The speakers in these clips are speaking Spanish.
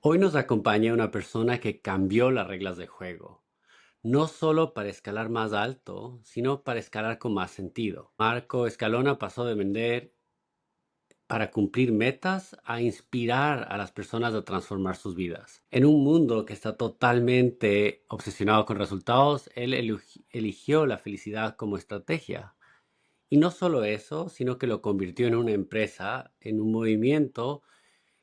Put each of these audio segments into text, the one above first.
Hoy nos acompaña una persona que cambió las reglas de juego, no solo para escalar más alto, sino para escalar con más sentido. Marco Escalona pasó de vender para cumplir metas a inspirar a las personas a transformar sus vidas. En un mundo que está totalmente obsesionado con resultados, él eligió la felicidad como estrategia. Y no solo eso, sino que lo convirtió en una empresa, en un movimiento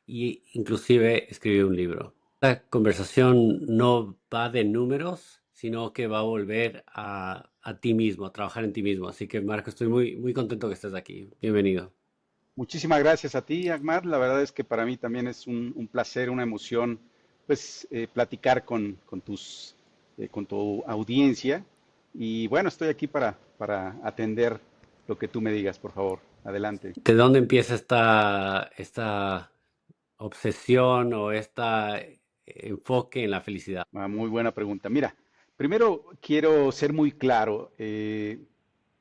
y inclusive escribió un libro. La conversación no va de números, sino que va a volver a ti mismo, a trabajar en ti mismo. Así que Marco, estoy muy contento que estés aquí. Bienvenido. Muchísimas gracias a ti, Agmar. La verdad es que para mí también es un placer, una emoción, pues platicar con tu audiencia. Y bueno, estoy aquí para atender lo que tú me digas, por favor. Adelante. ¿De dónde empieza esta obsesión o este enfoque en la felicidad? Muy buena pregunta. Mira, primero quiero ser muy claro.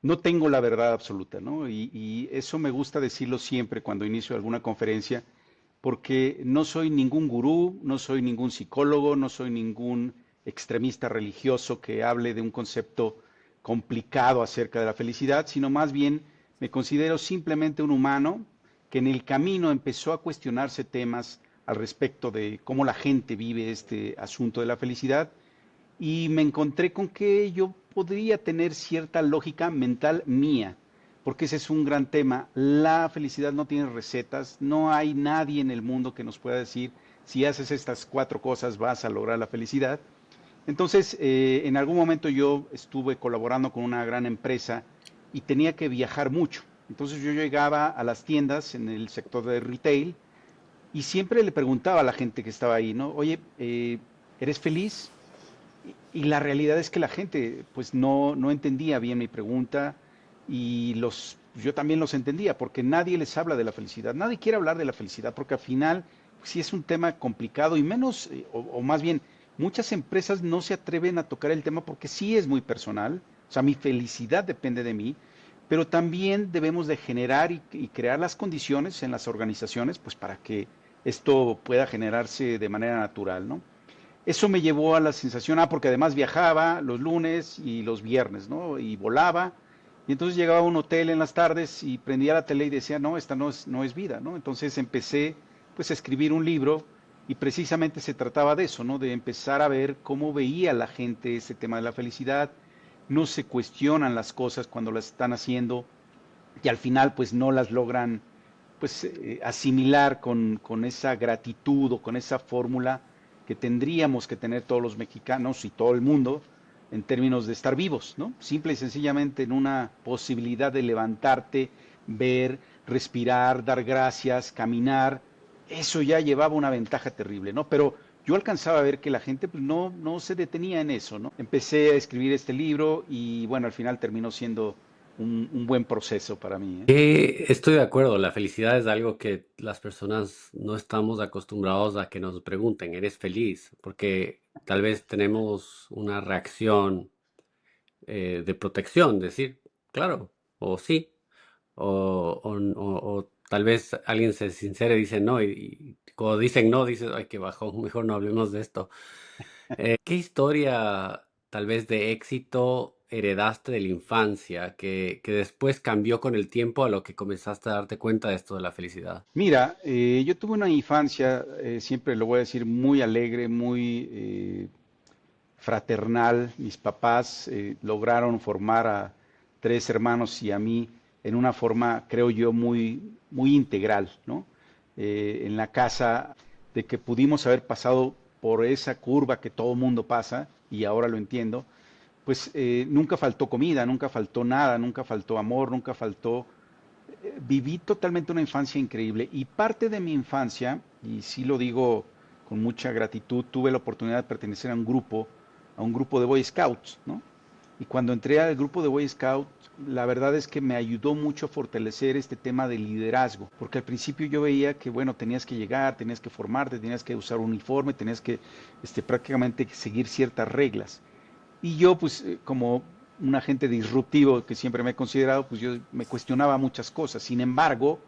No tengo la verdad absoluta, ¿no? Y eso me gusta decirlo siempre cuando inicio alguna conferencia, porque no soy ningún gurú, no soy ningún psicólogo, no soy ningún extremista religioso que hable de un concepto complicado acerca de la felicidad, sino más bien me considero simplemente un humano que en el camino empezó a cuestionarse temas al respecto de cómo la gente vive este asunto de la felicidad y me encontré con que yo podría tener cierta lógica mental mía, porque ese es un gran tema. La felicidad no tiene recetas, no hay nadie en el mundo que nos pueda decir si haces estas cuatro cosas vas a lograr la felicidad. Entonces, en algún momento yo estuve colaborando con una gran empresa y tenía que viajar mucho. Entonces yo llegaba a las tiendas en el sector de retail y siempre le preguntaba a la gente que estaba ahí, ¿no? Oye, ¿eres feliz? Y la realidad es que la gente pues no entendía bien mi pregunta y yo también los entendía porque nadie les habla de la felicidad, nadie quiere hablar de la felicidad porque al final pues, sí es un tema complicado y menos, o más bien, muchas empresas no se atreven a tocar el tema porque sí es muy personal, o sea, mi felicidad depende de mí, pero también debemos de generar y crear las condiciones en las organizaciones pues para que esto pueda generarse de manera natural, ¿no? Eso me llevó a la sensación, porque además viajaba los lunes y los viernes, ¿no? Y volaba. Y entonces llegaba a un hotel en las tardes y prendía la tele y decía, no, esta no es vida, ¿no? Entonces empecé pues a escribir un libro y precisamente se trataba de eso, ¿no? De empezar a ver cómo veía la gente ese tema de la felicidad. No se cuestionan las cosas cuando las están haciendo y al final pues no las logran pues asimilar con esa gratitud o con esa fórmula que tendríamos que tener todos los mexicanos y todo el mundo en términos de estar vivos, ¿no? Simple y sencillamente en una posibilidad de levantarte, ver, respirar, dar gracias, caminar, eso ya llevaba una ventaja terrible, ¿no? Pero yo alcanzaba a ver que la gente pues, no se detenía en eso, ¿no? Empecé a escribir este libro y bueno, al final terminó siendo un buen proceso para mí, ¿eh? Estoy de acuerdo, la felicidad es algo que las personas no estamos acostumbrados a que nos pregunten, ¿eres feliz? Porque tal vez tenemos una reacción de protección, decir, claro, o sí, o tal vez alguien se sincere y dice no, y cuando dicen no, dices, ay, qué bajón, mejor no hablemos de esto. ¿Qué historia tal vez de éxito heredaste de la infancia que después cambió con el tiempo a lo que comenzaste a darte cuenta de esto de la felicidad? Mira, yo tuve una infancia, siempre lo voy a decir, muy alegre, muy fraternal. Mis papás lograron formar a tres hermanos y a mí en una forma, creo yo, muy integral, ¿no? En la casa de que pudimos haber pasado por esa curva que todo mundo pasa, y ahora lo entiendo, pues nunca faltó comida, nunca faltó nada, nunca faltó amor, nunca faltó viví totalmente una infancia increíble y parte de mi infancia, y sí lo digo con mucha gratitud, tuve la oportunidad de pertenecer a un grupo de Boy Scouts, ¿no? Y cuando entré al grupo de Boy Scouts, la verdad es que me ayudó mucho a fortalecer este tema de liderazgo, porque al principio yo veía que, bueno, tenías que llegar, tenías que formarte, tenías que usar uniforme, tenías que prácticamente seguir ciertas reglas. Y yo, pues, como un agente disruptivo que siempre me he considerado, pues yo me cuestionaba muchas cosas. Sin embargo,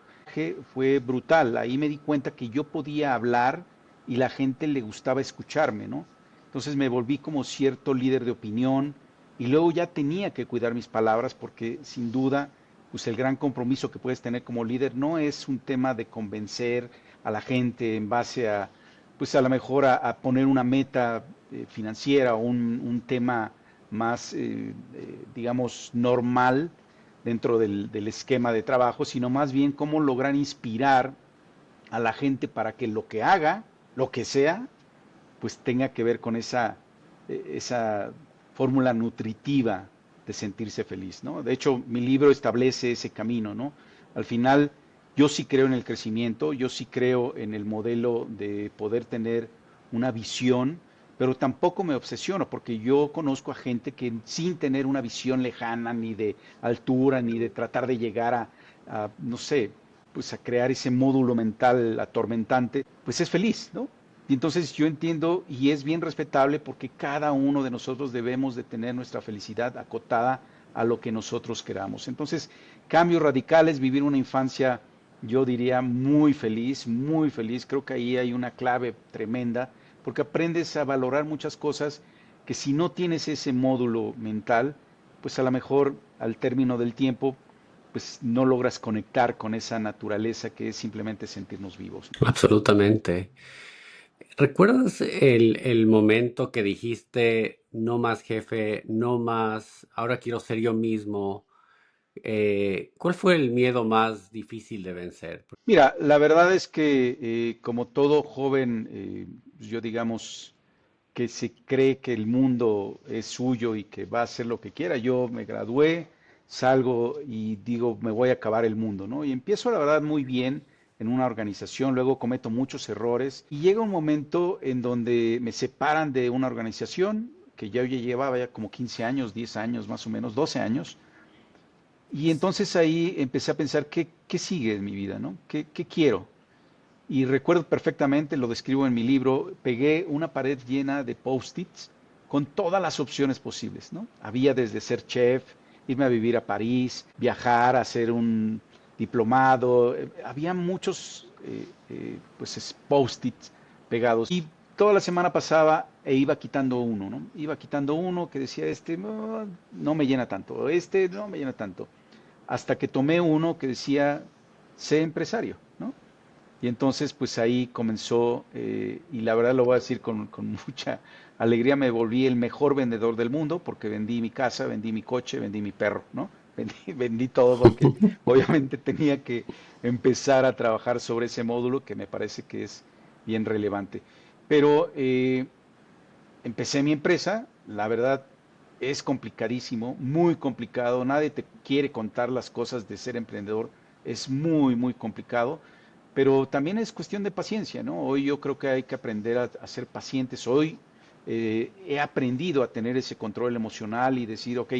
fue brutal. Ahí me di cuenta que yo podía hablar y la gente le gustaba escucharme, ¿no? Entonces me volví como cierto líder de opinión y luego ya tenía que cuidar mis palabras porque sin duda, pues el gran compromiso que puedes tener como líder no es un tema de convencer a la gente en base a, pues a lo mejor a poner una meta financiera o un tema más, digamos, normal dentro del esquema de trabajo, sino más bien cómo lograr inspirar a la gente para que lo que haga, lo que sea, pues tenga que ver con esa fórmula nutritiva de sentirse feliz, ¿no? De hecho, mi libro establece ese camino, ¿no? Al final, yo sí creo en el crecimiento, yo sí creo en el modelo de poder tener una visión, pero tampoco me obsesiono, porque yo conozco a gente que sin tener una visión lejana, ni de altura, ni de tratar de llegar a no sé, pues a crear ese módulo mental atormentante, pues es feliz, ¿no? Y entonces yo entiendo y es bien respetable porque cada uno de nosotros debemos de tener nuestra felicidad acotada a lo que nosotros queramos. Entonces, cambios radicales, vivir una infancia, yo diría, muy feliz, muy feliz. Creo que ahí hay una clave tremenda porque aprendes a valorar muchas cosas que si no tienes ese módulo mental, pues a lo mejor al término del tiempo, pues no logras conectar con esa naturaleza que es simplemente sentirnos vivos. Absolutamente. ¿Recuerdas el momento que dijiste, no más jefe, no más, ahora quiero ser yo mismo? ¿Cuál fue el miedo más difícil de vencer? Mira, la verdad es que como todo joven, yo digamos que se cree que el mundo es suyo y que va a hacer lo que quiera. Yo me gradué, salgo y digo, me voy a acabar el mundo, ¿no? Y empiezo, la verdad, muy bien en una organización, luego cometo muchos errores y llega un momento en donde me separan de una organización que ya yo llevaba ya como 15 años, 10 años más o menos, 12 años, y entonces ahí empecé a pensar, ¿qué sigue en mi vida, ¿no? ¿Qué quiero? Y recuerdo perfectamente, lo describo en mi libro, pegué una pared llena de post-its con todas las opciones posibles, ¿no? Había desde ser chef, irme a vivir a París, viajar, hacer un diplomado, había muchos pues post-its pegados. Y toda la semana pasaba e iba quitando uno, ¿no? Iba quitando uno que decía, este no me llena tanto, este no me llena tanto. Hasta que tomé uno que decía, sé empresario, ¿no? Y entonces, pues ahí comenzó, y la verdad lo voy a decir con mucha alegría, me volví el mejor vendedor del mundo porque vendí mi casa, vendí mi coche, vendí mi perro, ¿no? Vendí todo porque obviamente tenía que empezar a trabajar sobre ese módulo que me parece que es bien relevante. Pero empecé mi empresa, la verdad es complicadísimo, muy complicado, nadie te quiere contar las cosas de ser emprendedor, es muy, muy complicado, pero también es cuestión de paciencia, ¿no? Hoy yo creo que hay que aprender a ser pacientes, hoy he aprendido a tener ese control emocional y decir, ok,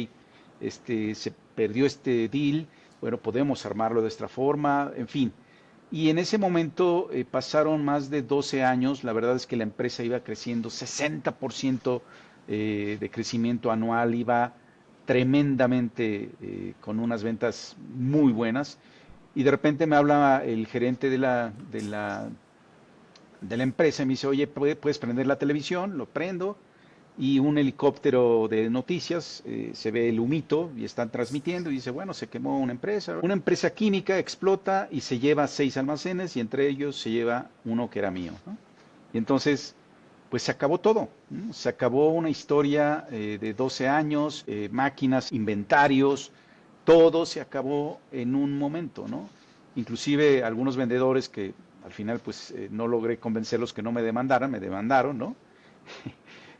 se perdió este deal, bueno, podemos armarlo de esta forma, en fin. Y en ese momento pasaron más de 12 años, la verdad es que la empresa iba creciendo 60% de crecimiento anual, iba tremendamente con unas ventas muy buenas. Y de repente me habla el gerente de la empresa y me dice, oye, ¿puedes prender la televisión? Lo prendo y un helicóptero de noticias, se ve el humito y están transmitiendo y dice, bueno, se quemó una empresa. Una empresa química explota y se lleva 6 almacenes y entre ellos se lleva uno que era mío, ¿no? Y entonces, pues se acabó todo, ¿no? Se acabó una historia de 12 años, máquinas, inventarios, todo se acabó en un momento, ¿no? Inclusive algunos vendedores que al final pues no logré convencerlos que no me demandaran, me demandaron, ¿no?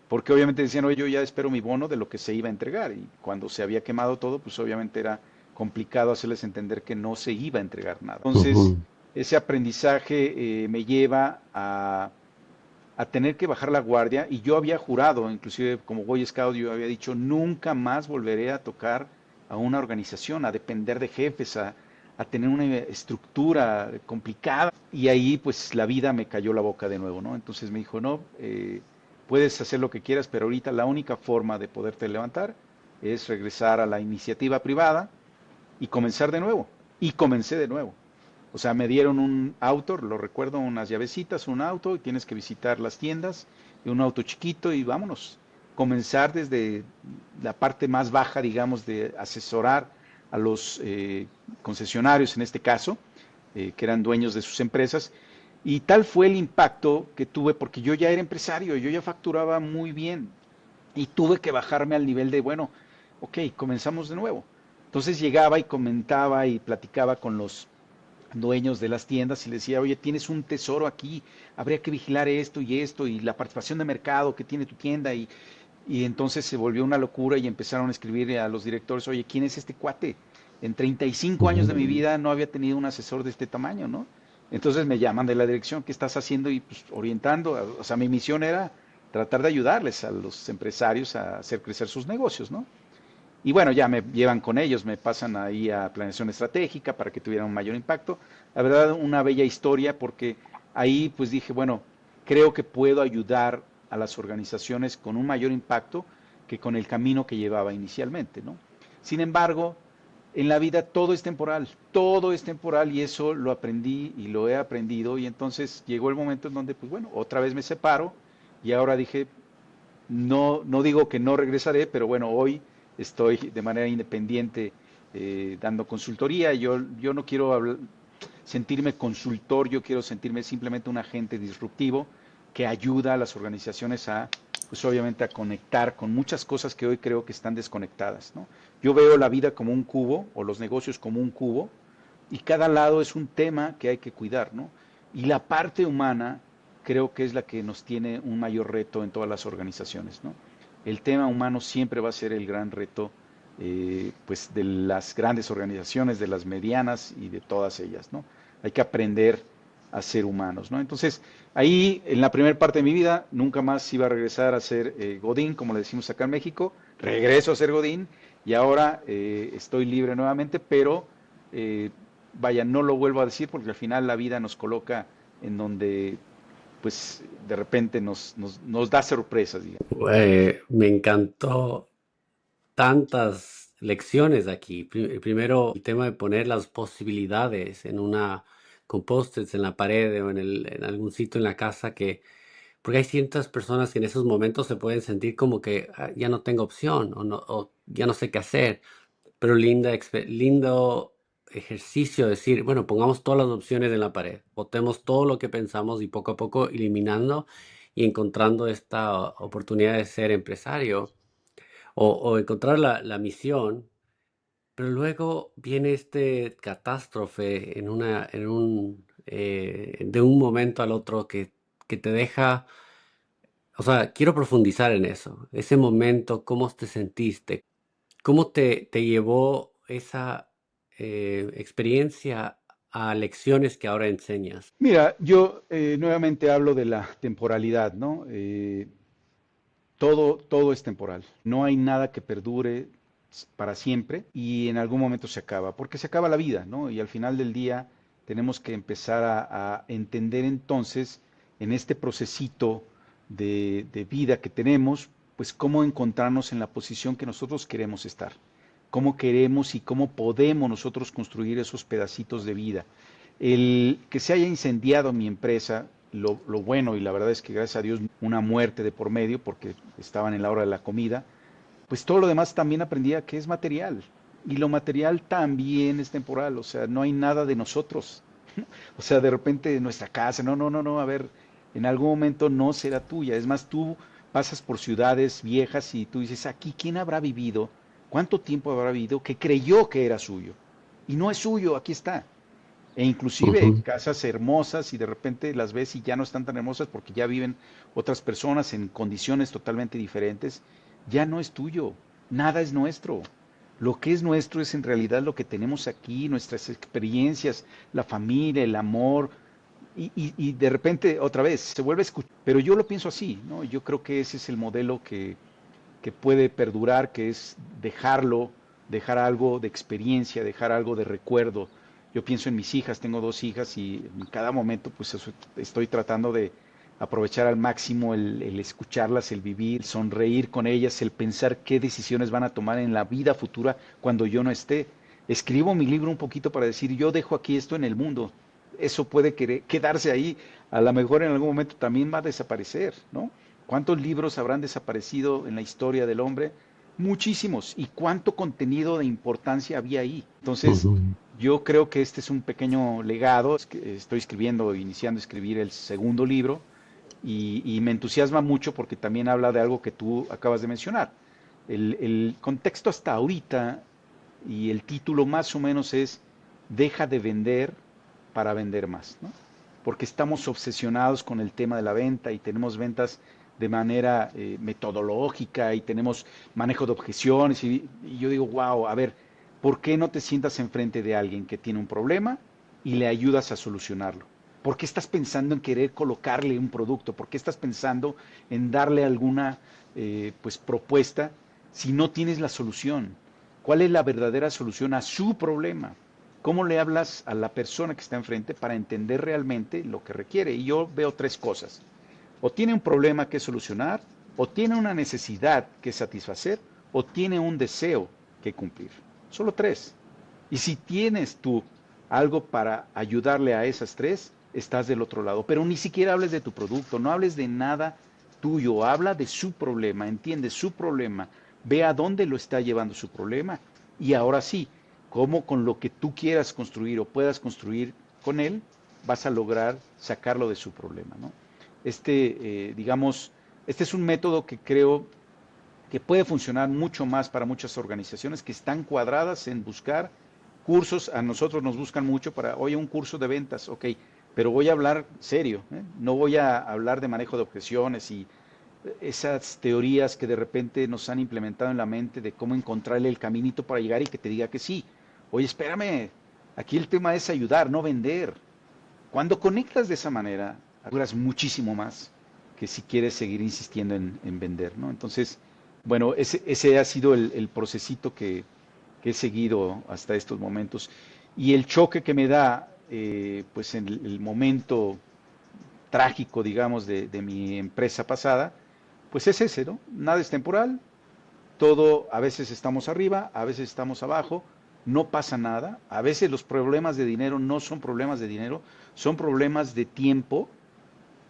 Porque obviamente decían, oye, yo ya espero mi bono de lo que se iba a entregar. Y cuando se había quemado todo, pues obviamente era complicado hacerles entender que no se iba a entregar nada. Entonces, Ujú. ese aprendizaje me lleva a tener que bajar la guardia. Y yo había jurado, inclusive como Boy Scout, yo había dicho, nunca más volveré a tocar a una organización, a depender de jefes, a tener una estructura complicada. Y ahí pues la vida me cayó la boca de nuevo, ¿no? Entonces me dijo, no, puedes hacer lo que quieras, pero ahorita la única forma de poderte levantar es regresar a la iniciativa privada y comenzar de nuevo. Y comencé de nuevo. O sea, me dieron un auto, lo recuerdo, unas llavecitas, un auto, y tienes que visitar las tiendas, y un auto chiquito, y vámonos. Comenzar desde la parte más baja, digamos, de asesorar a los concesionarios en este caso, que eran dueños de sus empresas. Y tal fue el impacto que tuve, porque yo ya era empresario, yo ya facturaba muy bien, y tuve que bajarme al nivel de, bueno, ok, comenzamos de nuevo. Entonces llegaba y comentaba y platicaba con los dueños de las tiendas y les decía, oye, tienes un tesoro aquí, habría que vigilar esto y la participación de mercado que tiene tu tienda y entonces se volvió una locura y empezaron a escribir a los directores, oye, ¿quién es este cuate? En 35 años de mi Ujú. vida no había tenido un asesor de este tamaño, ¿no? Entonces me llaman de la dirección, ¿qué estás haciendo? Y pues orientando, o sea, mi misión era tratar de ayudarles a los empresarios a hacer crecer sus negocios, ¿no? Y bueno, ya me llevan con ellos, me pasan ahí a planeación estratégica para que tuvieran un mayor impacto. La verdad, una bella historia porque ahí pues dije, bueno, creo que puedo ayudar a las organizaciones con un mayor impacto que con el camino que llevaba inicialmente, ¿no? Sin embargo, en la vida todo es temporal y eso lo aprendí y lo he aprendido y entonces llegó el momento en donde pues bueno, otra vez me separo y ahora dije, no, no digo que no regresaré, pero bueno, hoy estoy de manera independiente dando consultoría. Yo no quiero sentirme consultor, yo quiero sentirme simplemente un agente disruptivo que ayuda a las organizaciones a, pues obviamente, a conectar con muchas cosas que hoy creo que están desconectadas, ¿no? Yo veo la vida como un cubo o los negocios como un cubo y cada lado es un tema que hay que cuidar, ¿no? Y la parte humana creo que es la que nos tiene un mayor reto en todas las organizaciones, ¿no? El tema humano siempre va a ser el gran reto, pues, de las grandes organizaciones, de las medianas y de todas ellas, ¿no? Hay que aprender a ser humanos, ¿no? Entonces, ahí, en la primera parte de mi vida, nunca más iba a regresar a ser Godín, como le decimos acá en México, regreso a ser Godín y ahora estoy libre nuevamente, pero eh, vaya, no lo vuelvo a decir porque al final la vida nos coloca en donde, pues, de repente nos da sorpresas, digamos. Me encantó tantas lecciones aquí. Primero, el tema de poner las posibilidades en una con post-its en la pared o en algún sitio en la casa que, porque hay ciertas personas que en esos momentos se pueden sentir como que ya no tengo opción o, no, o ya no sé qué hacer. Pero lindo ejercicio decir, bueno, pongamos todas las opciones en la pared, botemos todo lo que pensamos y poco a poco eliminando y encontrando esta oportunidad de ser empresario o encontrar la misión, pero luego viene este catástrofe de un momento al otro que te deja, o sea, quiero profundizar en eso, ese momento, cómo te sentiste, cómo te llevó esa experiencia a lecciones que ahora enseñas. Mira, yo nuevamente hablo de la temporalidad, ¿no? Todo es temporal. No hay nada que perdure para siempre y en algún momento se acaba, porque se acaba la vida, ¿no? Y al final del día tenemos que empezar a entender entonces en este procesito de vida que tenemos, pues cómo encontrarnos en la posición que nosotros queremos estar, cómo queremos y cómo podemos nosotros construir esos pedacitos de vida. El que se haya incendiado mi empresa, lo bueno, y la verdad es que gracias a Dios una muerte de por medio porque estaban en la hora de la comida, pues todo lo demás también aprendía que es material. Y lo material también es temporal, o sea, no hay nada de nosotros. O sea, de repente nuestra casa, no, a ver, en algún momento no será tuya. Es más, tú pasas por ciudades viejas y tú dices, aquí, ¿quién habrá vivido? ¿Cuánto tiempo habrá vivido que creyó que era suyo? Y no es suyo, aquí está. E inclusive Ujú. casas hermosas y de repente las ves y ya no están tan hermosas porque ya viven otras personas en condiciones totalmente diferentes. Ya no es tuyo, nada es nuestro. Lo que es nuestro es en realidad lo que tenemos aquí, nuestras experiencias, la familia, el amor, y de repente otra vez se vuelve a escuchar. Pero yo lo pienso así, ¿no? Yo creo que ese es el modelo que puede perdurar, que es dejarlo, dejar algo de experiencia, dejar algo de recuerdo. Yo pienso en mis hijas, tengo dos hijas y en cada momento pues estoy tratando de aprovechar al máximo el escucharlas, el vivir, sonreír con ellas, el pensar qué decisiones van a tomar en la vida futura cuando yo no esté. Escribo mi libro un poquito para decir, yo dejo aquí esto en el mundo. eso puede quedarse ahí, a lo mejor en algún momento también va a desaparecer, ¿no? ¿Cuántos libros habrán desaparecido en la historia del hombre? Muchísimos. ¿Y cuánto contenido de importancia había ahí? Entonces, Ujú. yo creo que este es un pequeño legado. Estoy escribiendo, iniciando a escribir el segundo libro y me entusiasma mucho porque también habla de algo que tú acabas de mencionar. El contexto hasta ahorita y el título más o menos es Deja de vender para vender más, ¿no? Porque estamos obsesionados con el tema de la venta y tenemos ventas de manera metodológica y tenemos manejo de objeciones y yo digo, wow, a ver, ¿por qué no te sientas enfrente de alguien que tiene un problema y le ayudas a solucionarlo? ¿Por qué estás pensando en querer colocarle un producto? ¿Por qué estás pensando en darle alguna pues propuesta si no tienes la solución? ¿Cuál es la verdadera solución a su problema? ¿Cómo le hablas a la persona que está enfrente para entender realmente lo que requiere? Y yo veo tres cosas. O tiene un problema que solucionar, o tiene una necesidad que satisfacer, o tiene un deseo que cumplir. Solo tres. Y si tienes tú algo para ayudarle a esas tres, estás del otro lado. Pero ni siquiera hables de tu producto, no hables de nada tuyo, habla de su problema, entiende su problema, ve a dónde lo está llevando su problema y ahora sí, cómo con lo que tú quieras construir o puedas construir con él, vas a lograr sacarlo de su problema, ¿no? Digamos, este es un método que creo que puede funcionar mucho más para muchas organizaciones que están cuadradas en buscar cursos. A nosotros nos buscan mucho para, oye, un curso de ventas, ok, pero voy a hablar serio, ¿eh? No voy a hablar de manejo de objeciones y esas teorías que de repente nos han implementado en la mente de cómo encontrarle el caminito para llegar y que te diga que sí. Oye, espérame, aquí el tema es ayudar, no vender. Cuando conectas de esa manera, logras muchísimo más que si quieres seguir insistiendo en vender, ¿no? Entonces, bueno, ese ha sido el procesito que he seguido hasta estos momentos. Y el choque que me da, pues en el momento trágico, digamos, de mi empresa pasada, pues es ese, ¿no? Nada es temporal, todo, a veces estamos arriba, a veces estamos abajo, no pasa nada, a veces los problemas de dinero no son problemas de dinero, son problemas de tiempo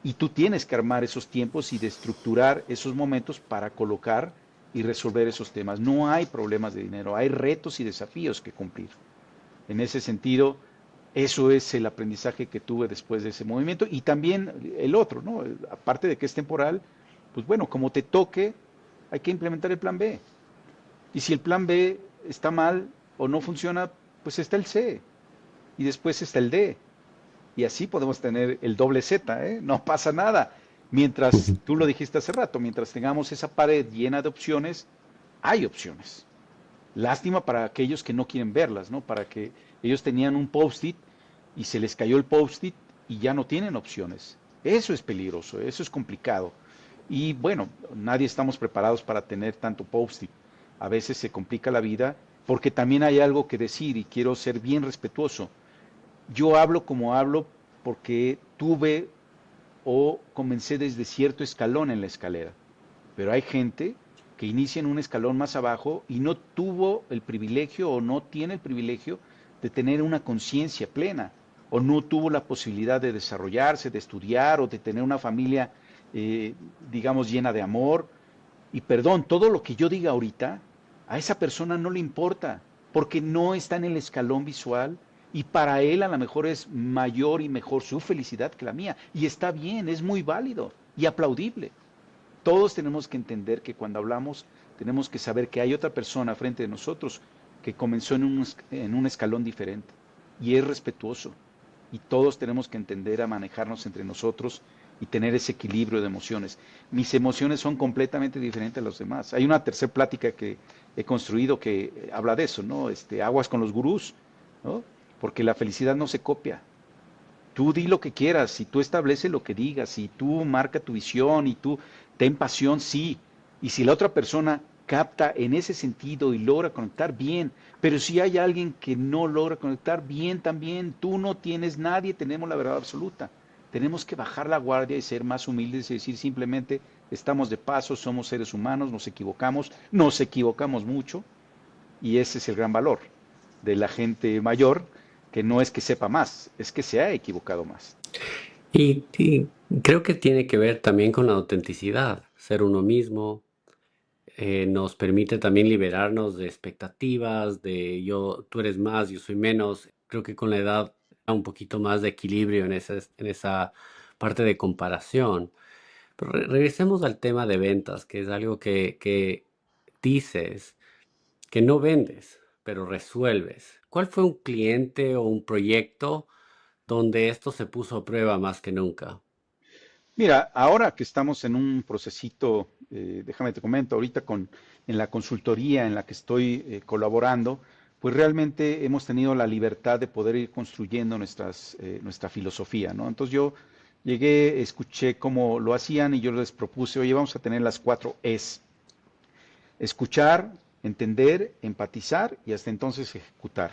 y tú tienes que armar esos tiempos y de estructurar esos momentos para colocar y resolver esos temas. No hay problemas de dinero, hay retos y desafíos que cumplir. En ese sentido, eso es el aprendizaje que tuve después de ese movimiento y también el otro, ¿no? Aparte de que es temporal, pues bueno, como te toque, hay que implementar el plan B. Y si el plan B está mal o no funciona, pues está el C y después está el D. Y así podemos tener el doble Z, ¿eh? No pasa nada. Mientras, tú lo dijiste hace rato, mientras tengamos esa pared llena de opciones, hay opciones. Lástima para aquellos que no quieren verlas, ¿no? Para que ellos tenían un post-it y se les cayó el post-it y ya no tienen opciones. Eso es peligroso, eso es complicado. Y bueno, nadie estamos preparados para tener tanto post-it. A veces se complica la vida porque también hay algo que decir y quiero ser bien respetuoso. Yo hablo como hablo porque tuve o comencé desde cierto escalón en la escalera. Pero hay gente que inicia en un escalón más abajo y no tuvo el privilegio o no tiene el privilegio de tener una conciencia plena o no tuvo la posibilidad de desarrollarse, de estudiar o de tener una familia, eh, digamos, llena de amor. Y perdón, todo lo que yo diga ahorita, a esa persona no le importa, porque no está en el escalón visual y para él a lo mejor es mayor y mejor su felicidad que la mía. Y está bien, es muy válido y aplaudible. Todos tenemos que entender que cuando hablamos tenemos que saber que hay otra persona frente de nosotros que comenzó en un escalón diferente y es respetuoso. Y todos tenemos que entender a manejarnos entre nosotros y tener ese equilibrio de emociones. Mis emociones son completamente diferentes a los demás. Hay una tercera plática que he construido que habla de eso, ¿no? Aguas con los gurús, ¿no? Porque la felicidad no se copia, tú di lo que quieras, y tú establece lo que digas, y tú marca tu visión, y tú ten pasión, sí. Y si la otra persona capta en ese sentido y logra conectar, bien. Pero si hay alguien que no logra conectar, bien también. Tú no tienes, nadie tenemos la verdad absoluta. Tenemos que bajar la guardia y ser más humildes y decir simplemente, estamos de paso, somos seres humanos, nos equivocamos mucho, y ese es el gran valor de la gente mayor que no es que sepa más, es que se ha equivocado más. Y creo que tiene que ver también con la autenticidad. Ser uno mismo nos permite también liberarnos de expectativas, de tú eres más, yo soy menos. Creo que con la edad hay un poquito más de equilibrio en esa parte de comparación. Pero regresemos al tema de ventas, que es algo que dices que no vendes, pero resuelves. ¿Cuál fue un cliente o un proyecto donde esto se puso a prueba más que nunca? Mira, ahora que estamos en un procesito, déjame te comento, ahorita en la consultoría en la que estoy colaborando, pues realmente hemos tenido la libertad de poder ir construyendo nuestra filosofía, ¿no? Entonces yo llegué, escuché cómo lo hacían y yo les propuse, oye, vamos a tener las 4 Es: escuchar, entender, empatizar y hasta entonces ejecutar.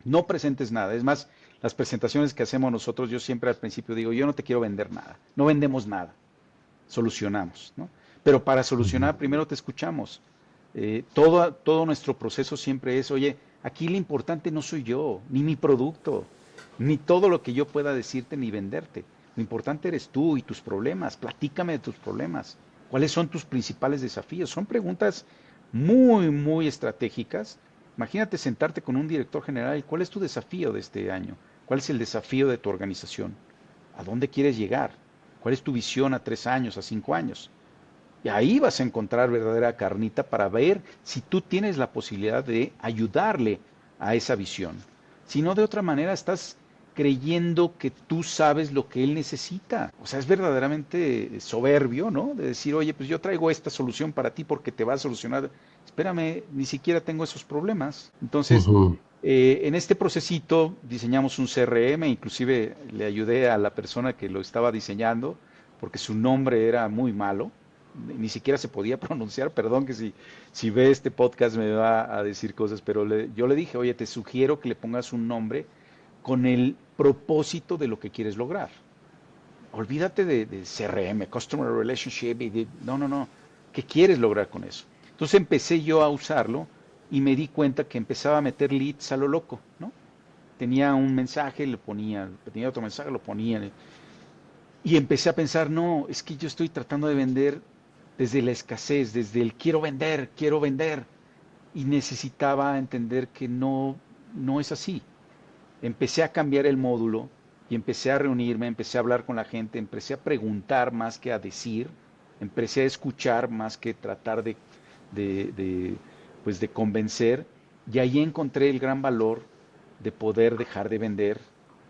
No presentes nada. Es más, las presentaciones que hacemos nosotros, yo siempre al principio digo, yo no te quiero vender nada. No vendemos nada, solucionamos, ¿no? Pero para Ujú. solucionar primero te escuchamos. Todo nuestro proceso siempre es, oye, aquí lo importante no soy yo, ni mi producto, ni todo lo que yo pueda decirte ni venderte. Lo importante eres tú y tus problemas. Platícame de tus problemas. ¿Cuáles son tus principales desafíos? Son preguntas muy, muy estratégicas. Imagínate sentarte con un director general y cuál es tu desafío de este año, cuál es el desafío de tu organización, a dónde quieres llegar, cuál es tu visión a 3 años, a 5 años. Y ahí vas a encontrar verdadera carnita para ver si tú tienes la posibilidad de ayudarle a esa visión. Si no, de otra manera estás creyendo que tú sabes lo que él necesita. O sea, es verdaderamente soberbio, ¿no? De decir, oye, pues yo traigo esta solución para ti porque te va a solucionar. Espérame, ni siquiera tengo esos problemas. Entonces, Ujú. en este procesito diseñamos un CRM, inclusive le ayudé a la persona que lo estaba diseñando porque su nombre era muy malo, ni siquiera se podía pronunciar, perdón que si ve este podcast me va a decir cosas, pero yo le dije, oye, te sugiero que le pongas un nombre con el propósito de lo que quieres lograr. Olvídate de CRM, Customer Relationship, no, no, no, ¿qué quieres lograr con eso? Entonces empecé yo a usarlo y me di cuenta que empezaba a meter leads a lo loco, ¿no? Tenía un mensaje, lo ponía, tenía otro mensaje, lo ponía, y empecé a pensar, no, es que yo estoy tratando de vender desde la escasez, desde el quiero vender, y necesitaba entender que no, no es así. Empecé a cambiar el módulo y empecé a reunirme, empecé a hablar con la gente, empecé a preguntar más que a decir, empecé a escuchar más que tratar de, de, pues de convencer, y ahí encontré el gran valor de poder dejar de vender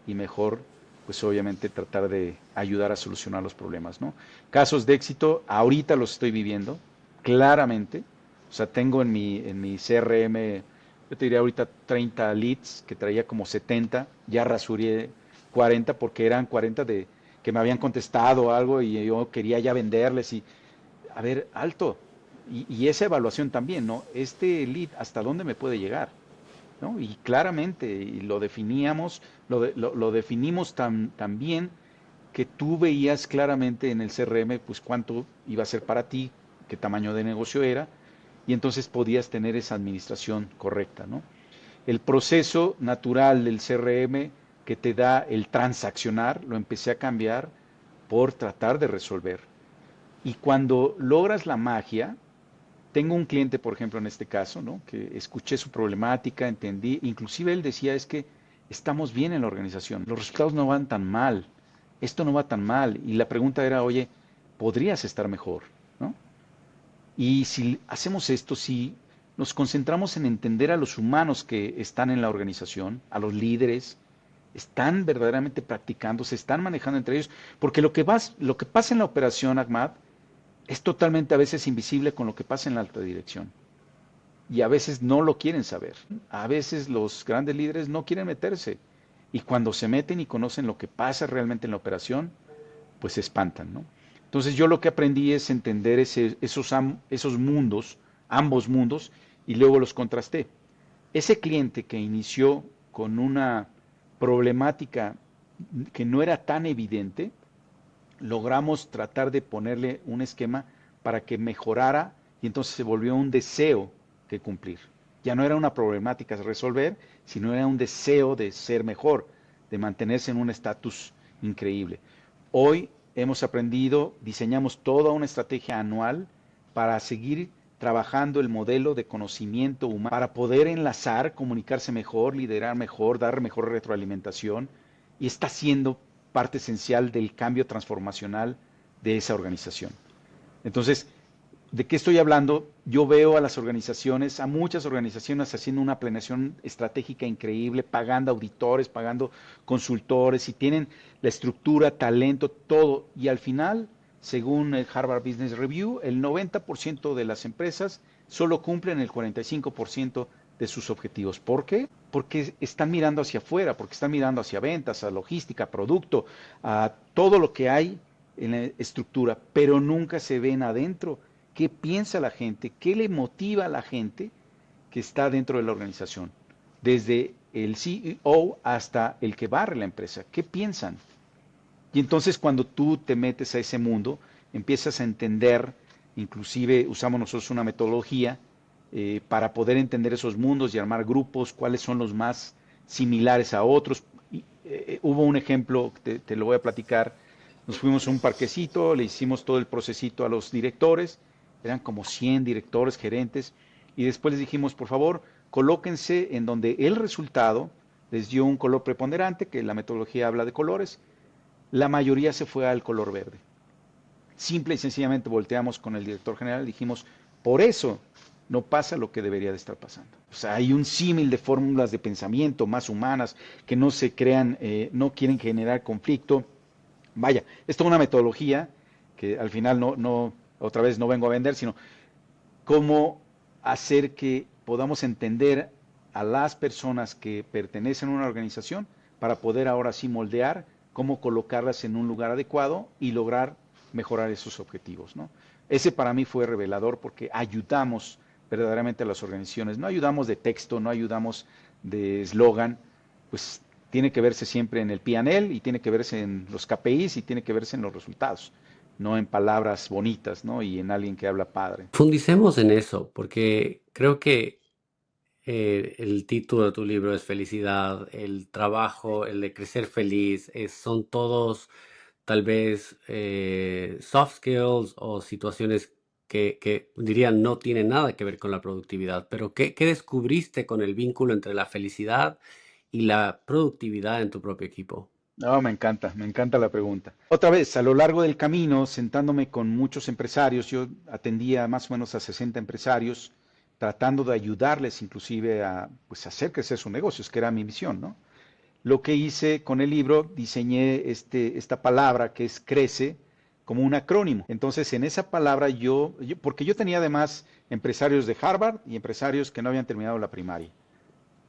y mejor, pues obviamente tratar de ayudar a solucionar los problemas, ¿no? Casos de éxito, ahorita los estoy viviendo, claramente. O sea, tengo en mi CRM, yo te diría ahorita 30 leads, que traía como 70, ya rasuré 40 porque eran 40 que me habían contestado algo y yo quería ya venderles y, a ver, alto. Y esa evaluación también, ¿no? Este lead, ¿hasta dónde me puede llegar? ¿No? Y claramente, y lo definíamos, lo definimos tan bien que tú veías claramente en el CRM, pues cuánto iba a ser para ti, qué tamaño de negocio era, y entonces podías tener esa administración correcta, ¿no? El proceso natural del CRM que te da el transaccionar, lo empecé a cambiar por tratar de resolver. Y cuando logras la magia, tengo un cliente, por ejemplo, en este caso, ¿no? Que escuché su problemática, entendí, inclusive él decía, es que estamos bien en la organización, los resultados no van tan mal, esto no va tan mal. Y la pregunta era, oye, ¿podrías estar mejor? ¿No? Y si hacemos esto, si nos concentramos en entender a los humanos que están en la organización, a los líderes, están verdaderamente practicando, se están manejando entre ellos, porque lo que pasa en la operación, Ahmad, es totalmente a veces invisible con lo que pasa en la alta dirección. Y a veces no lo quieren saber. A veces los grandes líderes no quieren meterse. Y cuando se meten y conocen lo que pasa realmente en la operación, pues se espantan, ¿no? Entonces yo lo que aprendí es entender esos mundos, ambos mundos, y luego los contrasté. Ese cliente que inició con una problemática que no era tan evidente, logramos tratar de ponerle un esquema para que mejorara y entonces se volvió un deseo que cumplir. Ya no era una problemática a resolver, sino era un deseo de ser mejor, de mantenerse en un estatus increíble. Hoy hemos aprendido, diseñamos toda una estrategia anual para seguir trabajando el modelo de conocimiento humano, para poder enlazar, comunicarse mejor, liderar mejor, dar mejor retroalimentación, y está siendo parte esencial del cambio transformacional de esa organización. Entonces, ¿de qué estoy hablando? Yo veo a las organizaciones, a muchas organizaciones haciendo una planeación estratégica increíble, pagando auditores, pagando consultores y tienen la estructura, talento, todo. Y al final, según el Harvard Business Review, el 90% de las empresas solo cumplen el 45% de sus objetivos. ¿Por qué? Porque están mirando hacia afuera, porque están mirando hacia ventas, a logística, producto, a todo lo que hay en la estructura, pero nunca se ven adentro. ¿Qué piensa la gente? ¿Qué le motiva a la gente que está dentro de la organización? Desde el CEO hasta el que barre la empresa. ¿Qué piensan? Y entonces cuando tú te metes a ese mundo, empiezas a entender, inclusive usamos nosotros una metodología para poder entender esos mundos y armar grupos, cuáles son los más similares a otros. Hubo un ejemplo, te lo voy a platicar. Nos fuimos a un parquecito, le hicimos todo el procesito a los directores, eran como 100 directores, gerentes, y después les dijimos, por favor, colóquense en donde el resultado les dio un color preponderante, que la metodología habla de colores. La mayoría se fue al color verde. Simple y sencillamente volteamos con el director general y dijimos, por eso no pasa lo que debería de estar pasando. O sea, hay un símil de fórmulas de pensamiento más humanas que no se crean, no quieren generar conflicto. Vaya, es toda una metodología que al final otra vez no vengo a vender, sino cómo hacer que podamos entender a las personas que pertenecen a una organización para poder ahora sí moldear cómo colocarlas en un lugar adecuado y lograr mejorar esos objetivos, ¿no? Ese para mí fue revelador porque ayudamos verdaderamente a las organizaciones, no ayudamos de texto, no ayudamos de eslogan, pues tiene que verse siempre en el P&L y tiene que verse en los KPIs y tiene que verse en los resultados, no en palabras bonitas, ¿no? Y en alguien que habla padre. Profundicemos en eso, porque creo que el título de tu libro es Felicidad, el trabajo, el de crecer feliz, son todos tal vez soft skills o situaciones que dirían no tienen nada que ver con la productividad, pero ¿qué descubriste con el vínculo entre la felicidad y la productividad en tu propio equipo? No, me encanta la pregunta. Otra vez, a lo largo del camino, sentándome con muchos empresarios, yo atendía más o menos a 60 empresarios, tratando de ayudarles inclusive a pues, hacer crecer sus negocios, que era mi misión, ¿no? Lo que hice con el libro, diseñé esta palabra que es crece como un acrónimo. Entonces, en esa palabra porque yo tenía además empresarios de Harvard y empresarios que no habían terminado la primaria.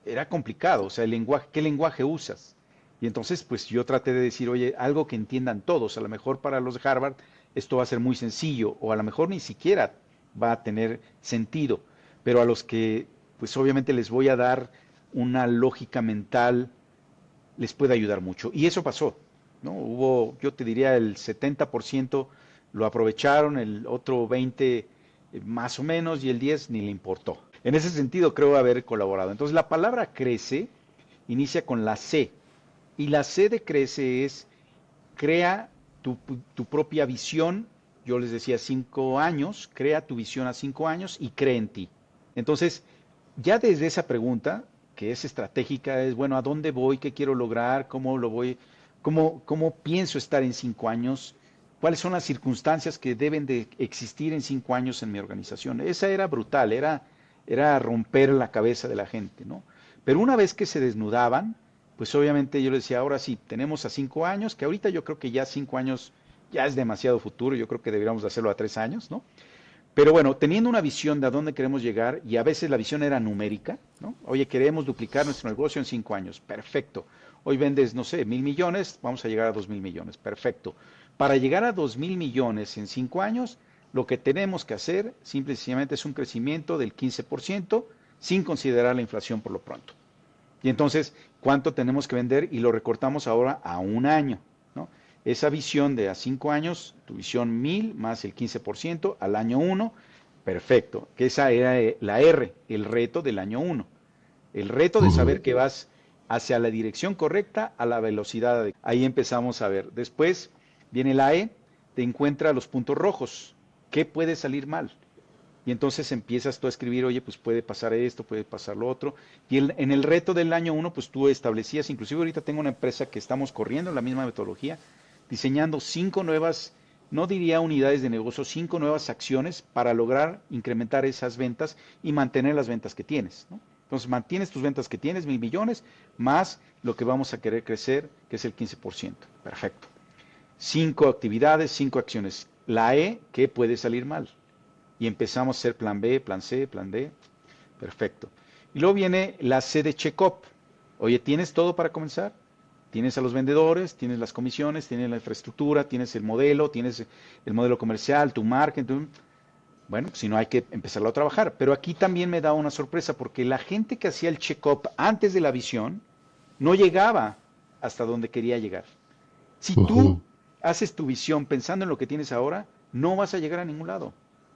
Era complicado, o sea, el lenguaje, ¿qué lenguaje usas? Y entonces, pues yo traté de decir, oye, algo que entiendan todos, a lo mejor para los de Harvard esto va a ser muy sencillo, o a lo mejor ni siquiera va a tener sentido, pero a los que, pues obviamente les voy a dar una lógica mental, les puede ayudar mucho. Y eso pasó, ¿no? Hubo, yo te diría, el 70% lo aprovecharon, el otro 20% más o menos, y el 10% ni le importó. En ese sentido creo haber colaborado. Entonces la palabra crece inicia con la C, y la C de crece es crea tu propia visión. Yo les decía 5 años, crea tu visión a 5 años y cree en ti. Entonces, ya desde esa pregunta, que es estratégica, es bueno, ¿a dónde voy? ¿Qué quiero lograr? ¿Cómo lo voy? ¿Cómo pienso estar en 5 años? ¿Cuáles son las circunstancias que deben de existir en 5 años en mi organización? Esa era brutal, era romper la cabeza de la gente, ¿no? Pero una vez que se desnudaban, pues obviamente yo les decía, ahora sí, tenemos a 5 años, que ahorita yo creo que ya 5 años ya es demasiado futuro, yo creo que deberíamos de hacerlo a 3 años, ¿no? Pero bueno, teniendo una visión de a dónde queremos llegar, y a veces la visión era numérica, ¿no? Oye, queremos duplicar nuestro negocio en 5 años, perfecto. Hoy vendes, no sé, 1.000 millones, vamos a llegar a 2.000 millones, perfecto. Para llegar a 2.000 millones en 5 años, lo que tenemos que hacer, simple y sencillamente, es un crecimiento del 15%, sin considerar la inflación por lo pronto. Y entonces, ¿cuánto tenemos que vender? Y lo recortamos ahora a un año, ¿no? Esa visión de a 5 años, tu visión 1.000 más el 15% al año 1, Perfecto, que esa era la R, el reto del año uno. El reto de Ujú, saber que vas hacia la dirección correcta a la velocidad adecuada. Ahí empezamos a ver. Después viene la E, te encuentra los puntos rojos. ¿Qué puede salir mal? Y entonces empiezas tú a escribir, oye, pues puede pasar esto, puede pasar lo otro. Y en el reto del año uno, pues tú establecías, inclusive ahorita tengo una empresa que estamos corriendo la misma metodología, diseñando 5 nuevas, no diría unidades de negocio, 5 nuevas acciones para lograr incrementar esas ventas y mantener las ventas que tienes, ¿no? Entonces mantienes tus ventas que tienes, 1.000 millones, más lo que vamos a querer crecer, que es el 15%. Perfecto. 5 actividades, 5 acciones. La E, ¿qué puede salir mal? Y empezamos a hacer plan B, plan C, plan D. Perfecto. Y luego viene la C de check-up. Oye, ¿tienes todo para comenzar? Tienes a los vendedores, tienes las comisiones, tienes la infraestructura, tienes el modelo, tienes el modelo comercial, tu marketing. Bueno, si no hay que empezarlo a trabajar. Pero aquí también me da una sorpresa porque la gente que hacía el check-up antes de la visión no llegaba hasta donde quería llegar. Si tú ujú, haces tu visión pensando en lo que tienes ahora, no vas a llegar a ningún lado.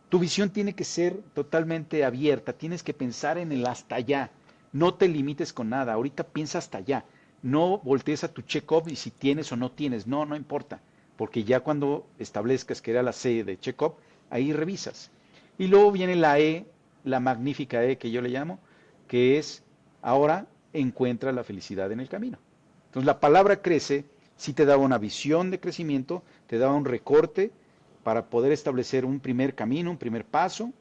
Tu visión tiene que ser totalmente abierta, tienes que pensar en el hasta allá. No te limites con nada, ahorita piensa hasta allá. No voltees a tu check-up y si tienes o no tienes, no, no importa, porque ya cuando establezcas que era la C de check-up, ahí revisas. Y luego viene la E, la magnífica E que yo le llamo, que es ahora encuentra la felicidad en el camino. Entonces la palabra crece sí te daba una visión de crecimiento, te daba un recorte para poder establecer un primer camino, un primer paso.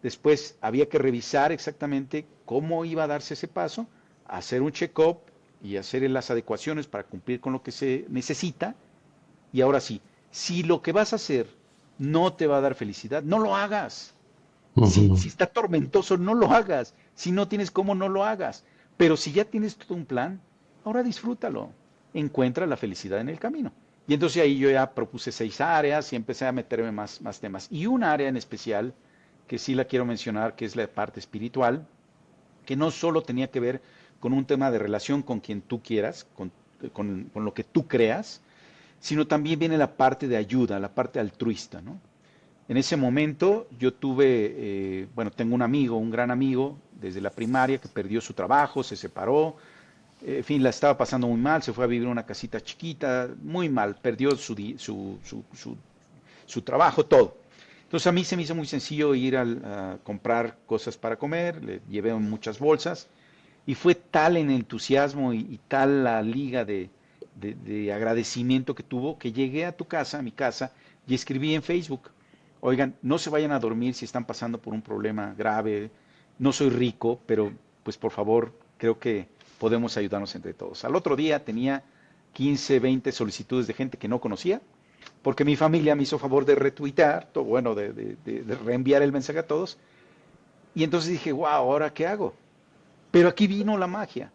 Después había que revisar exactamente cómo iba a darse ese paso, hacer un check-up y hacer las adecuaciones para cumplir con lo que se necesita. Y ahora sí, si lo que vas a hacer no te va a dar felicidad, no lo hagas. Si ujú. está tormentoso, no lo hagas. Si no tienes cómo, no lo hagas. Pero si ya tienes todo un plan, ahora disfrútalo. Encuentra la felicidad en el camino. Y entonces ahí yo ya propuse 6 áreas y empecé a meterme más temas. Y una área en especial, que sí la quiero mencionar, que es la parte espiritual, que no solo tenía que ver con un tema de relación con quien tú quieras, con lo que tú creas, sino también viene la parte de ayuda, la parte altruista, ¿no? En ese momento yo tuve, bueno, tengo un amigo, un gran amigo desde la primaria que perdió su trabajo, se separó, en fin, la estaba pasando muy mal, se fue a vivir en una casita chiquita, muy mal, perdió su trabajo, todo. Entonces a mí se me hizo muy sencillo ir a comprar cosas para comer, le llevé muchas bolsas y fue tal el entusiasmo y tal la liga de agradecimiento que tuvo que llegué a tu casa, a mi casa, y escribí en Facebook, oigan, no se vayan a dormir si están pasando por un problema grave, no soy rico, pero pues por favor, creo que podemos ayudarnos entre todos. Al otro día tenía 15, 20 solicitudes de gente que no conocía, porque mi familia me hizo favor de retuitar, bueno, de reenviar el mensaje a todos, y entonces dije, wow, ¿ahora qué hago? Pero aquí vino la magia,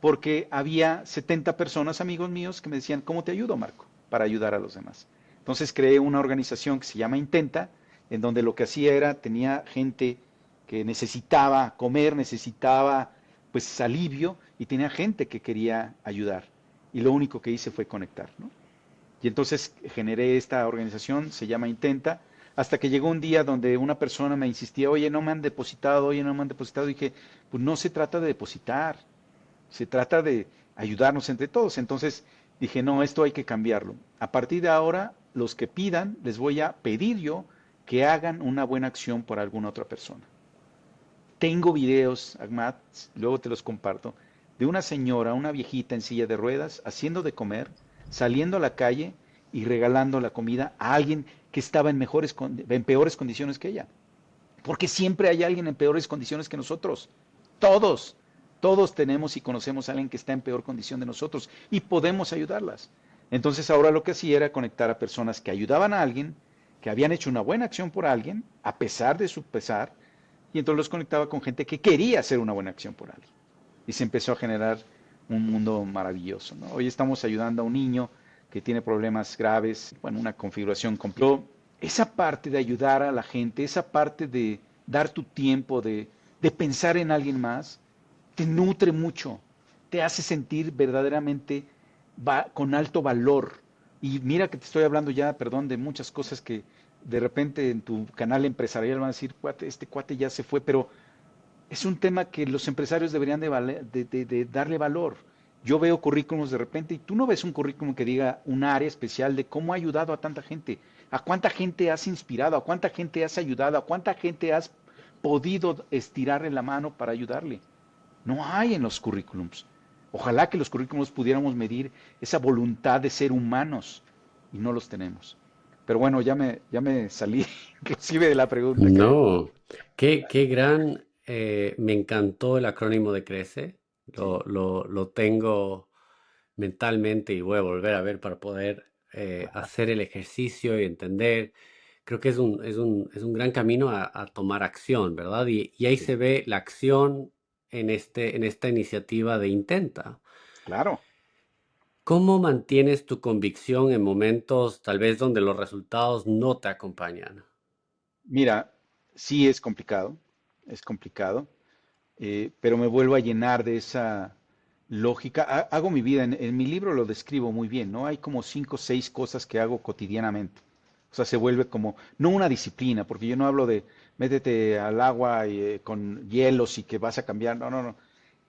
porque había 70 personas, amigos míos, que me decían, ¿cómo te ayudo, Marco? Para ayudar a los demás. Entonces creé una organización que se llama Intenta, en donde lo que hacía era, tenía gente que necesitaba comer, necesitaba pues alivio, y tenía gente que quería ayudar. Y lo único que hice fue conectar, ¿no? Y entonces generé esta organización, se llama Intenta, hasta que llegó un día donde una persona me insistía, oye, no me han depositado, oye, no me han depositado. Y dije, pues no se trata de depositar, se trata de ayudarnos entre todos. Entonces dije, no, esto hay que cambiarlo. A partir de ahora, los que pidan, les voy a pedir yo que hagan una buena acción por alguna otra persona. Tengo videos, Ahmad, luego te los comparto, de una señora, una viejita en silla de ruedas, haciendo de comer, saliendo a la calle y regalando la comida a alguien que estaba en peores condiciones que ella. Porque siempre hay alguien en peores condiciones que nosotros. Todos, todos tenemos y conocemos a alguien que está en peor condición de nosotros y podemos ayudarlas. Entonces ahora lo que hacía era conectar a personas que ayudaban a alguien, que habían hecho una buena acción por alguien, a pesar de su pesar, y entonces los conectaba con gente que quería hacer una buena acción por alguien. Y se empezó a generar un mundo maravilloso, ¿no? Hoy estamos ayudando a un niño que tiene problemas graves, bueno, una configuración complicada. Esa parte de ayudar a la gente, esa parte de dar tu tiempo, de pensar en alguien más, te nutre mucho, te hace sentir verdaderamente con alto valor. Y mira que te estoy hablando ya, perdón, de muchas cosas que de repente en tu canal empresarial van a decir, cuate, este cuate ya se fue, pero es un tema que los empresarios deberían de darle valor. Yo veo currículums de repente y tú no ves un currículum que diga un área especial de cómo ha ayudado a tanta gente, a cuánta gente has inspirado, a cuánta gente has ayudado, a cuánta gente has podido estirarle la mano para ayudarle. No hay en los currículums. Ojalá que los currículums pudiéramos medir esa voluntad de ser humanos y no los tenemos. Pero bueno, ya me salí inclusive de la pregunta, creo. No, qué gran, me encantó el acrónimo de Crece, Sí, lo tengo mentalmente y voy a volver a ver para poder hacer el ejercicio y entender. Creo que es un gran camino a tomar acción, ¿verdad? Y ahí sí, se ve la acción en esta iniciativa de Intenta. claro. ¿Cómo mantienes tu convicción en momentos tal vez donde los resultados no te acompañan? Mira, sí es complicado, pero me vuelvo a llenar de esa lógica. Hago mi vida, en mi libro lo describo muy bien, ¿no? Hay como 5 o 6 cosas que hago cotidianamente. O sea, se vuelve como, no una disciplina, porque yo no hablo de métete al agua con hielos y que vas a cambiar, no, no, no.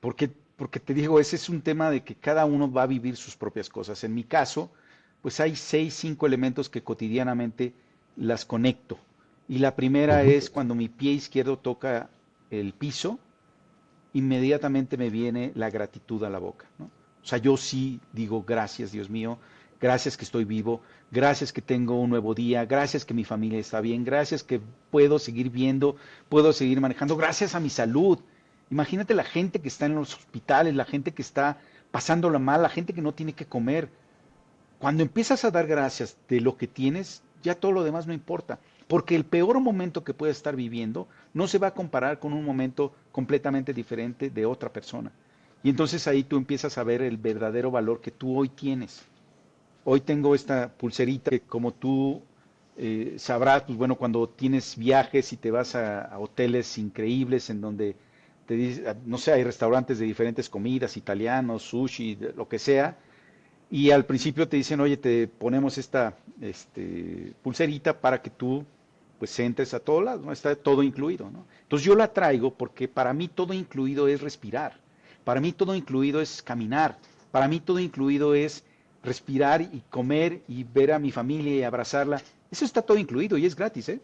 Porque te digo, ese es un tema de que cada uno va a vivir sus propias cosas. En mi caso, pues hay 6, 5 elementos que cotidianamente las conecto. Y la primera Ujú. es cuando mi pie izquierdo toca el piso, inmediatamente me viene la gratitud a la boca, ¿no? O sea, yo sí digo gracias, Dios mío, gracias que estoy vivo, gracias que tengo un nuevo día, gracias que mi familia está bien, gracias que puedo seguir viendo, puedo seguir manejando, gracias a mi salud. Imagínate la gente que está en los hospitales, la gente que está pasándola mal, la gente que no tiene que comer. Cuando empiezas a dar gracias de lo que tienes, ya todo lo demás no importa, porque el peor momento que puedes estar viviendo no se va a comparar con un momento completamente diferente de otra persona. Y entonces ahí tú empiezas a ver el verdadero valor que tú hoy tienes. Hoy tengo esta pulserita que como tú sabrás, pues bueno, cuando tienes viajes y te vas a hoteles increíbles en donde te dice, no sé, hay restaurantes de diferentes comidas, italianos, sushi, lo que sea, y al principio te dicen, oye, te ponemos esta pulserita para que tú pues entres a todos lados, ¿no? Está todo incluido, ¿no? Entonces yo la traigo porque para mí todo incluido es respirar, para mí todo incluido es caminar, para mí todo incluido es respirar y comer y ver a mi familia y abrazarla. Eso está todo incluido y es gratis, ¿eh?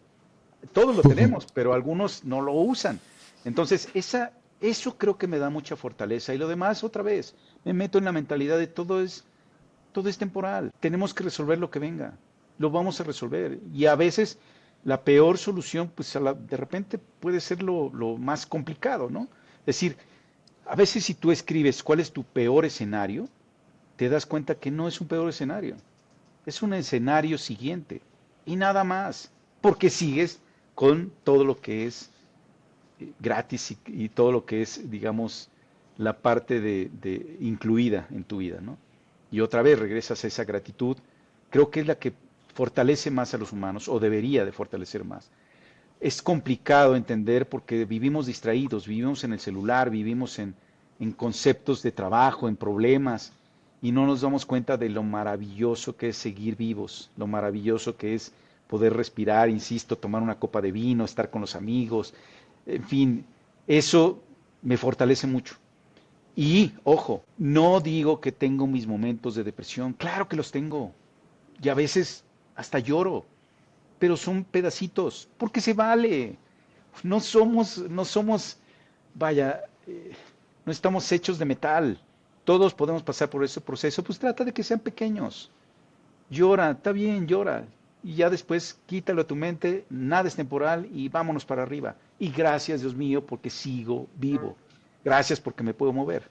Todos lo tenemos, pero algunos no lo usan. Entonces, eso creo que me da mucha fortaleza. Y lo demás, otra vez, me meto en la mentalidad de todo es temporal. Tenemos que resolver lo que venga. Lo vamos a resolver. Y a veces la peor solución, pues de repente puede ser lo más complicado, ¿no? Es decir, a veces si tú escribes cuál es tu peor escenario, te das cuenta que no es un peor escenario. Es un escenario siguiente. Y nada más. Porque sigues con todo lo que es gratis y todo lo que es, digamos, la parte de incluida en tu vida, ¿no? Y otra vez regresas a esa gratitud, creo que es la que fortalece más a los humanos, o debería de fortalecer más. Es complicado entender porque vivimos distraídos, vivimos en el celular, vivimos en conceptos de trabajo, en problemas, y no nos damos cuenta de lo maravilloso que es seguir vivos, lo maravilloso que es poder respirar, insisto, tomar una copa de vino, estar con los amigos, en fin, eso me fortalece mucho. Y, ojo, no digo que tengo mis momentos de depresión, claro que los tengo, y a veces hasta lloro, pero son pedacitos, porque se vale. No somos, vaya, no estamos hechos de metal. Todos podemos pasar por ese proceso, pues trata de que sean pequeños. Llora, está bien, llora. Y ya después quítalo de tu mente, nada es temporal y vámonos para arriba. Y gracias, Dios mío, porque sigo vivo. Gracias porque me puedo mover.